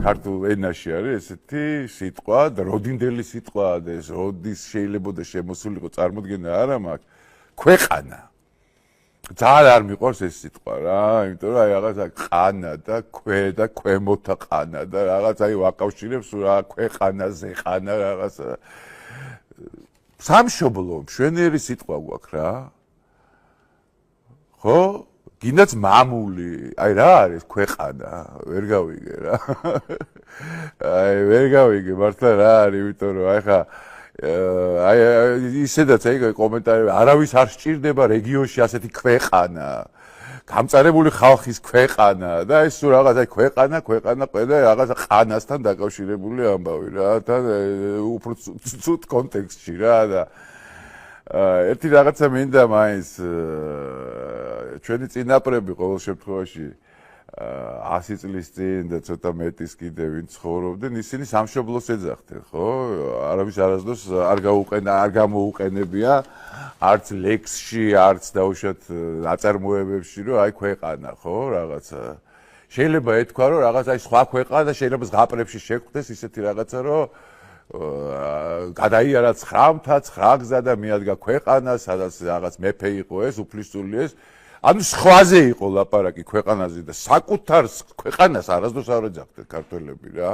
ქართულ ენაში არის ესეთი სიტყვა და როდინდელი სიტყვაა და ეს როდის შეიძლება და შემოსულიყო წარმოდგენა არა მაქვს ქვეყანა ძალიან არ მიყვარს ეს სიტყვა რა იმიტომ რომ აი რაღაცა ყანა და ქვე და ქვემოთა ყანა და რაღაც აი ვაკავშირებს რა ქვეყანაზე ყანა რაღაცა სამშობლო მშვენიერი სიტყვა გვაქვს რა ხო გინდაც მამული აი რა არის ქვეყანა ვერ გავიგე რა აი ვერ გავიგე მართლა რა არის იმიტომ რომ აი ხა აი ისედაც აი კომენტარები არავის არ სჭირდება რეგიონში ასეთი ქვეყანა გამწარებული ხალხის ქვეყანა და ეს თუ რაღაც აი ქვეყანა ყველა რაღაცა ყანასთან დაკავშირებული ამბავი რა და უფრო ცუდ კონტექსტში რა და ერთი რაღაცა მინდა მაინც ჩვენი წინაპრები ყოველ შემთხვევაში 100 წლის წინ და ცოტა მეტის კიდევ ვინ ცხოვრობდნენ ისინი სამშობლოს ეძახდნენ ხო არავის არასდროს არ გამოუყენებია არც ლექსში არც დაუშვათ აწარმოებებში რომ აი ქვეყანა ხო რაღაცა შეიძლება ეთქვა რომ რაღაც აი სხვა ქვეყანა შეიძლება ზღაპრებში შეგვხდეს ისეთი რაღაცა რომ გადაიარა 9 გზა და მიადგა ქვეყანა სადაც რაღაც მეფე იყო ეს უფლისწული ეს ანუ სხვაზე იყო ლაპარაკი ქვეყანაზე და საკუთარ ქვეყანას არასდროს არ ეძახდნენ ქართველები რა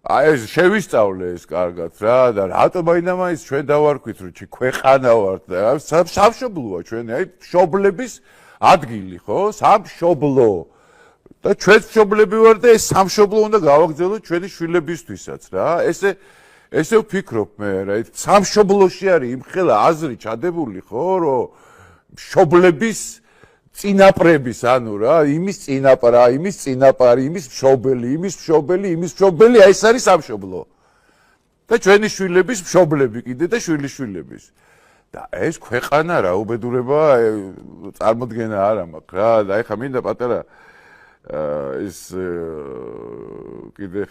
აი ეს შევისწავლე ეს კარგად რა და რატომ აინამაის ჩვენ დავარქვით რომ ქვეყანა ვართ და სამშობლოა ჩვენი აი მშობლების ადგილი ხო სამშობლო და ჩვენ მშობლები ვარ და ეს სამშობლო უნდა გავაგრძელოთ ჩვენი შვილებისთვისაც რა ესე ვფიქრობ მე რა სამშობლოში არის იმხელა აზრი ჩადებული ხო რომ მშობლების წინაპრების ანუ რა იმის წინაპრა იმის წინაპარი იმის მშობელი აი ეს არის სამშობლო და ჩვენი შვილების მშობლები კიდე და შვილიშვილების და ეს ქვეყანა რა უბედურება წარმოდგენა არ მაქვს რა და ეხა მინდა პატარა ეს კიდე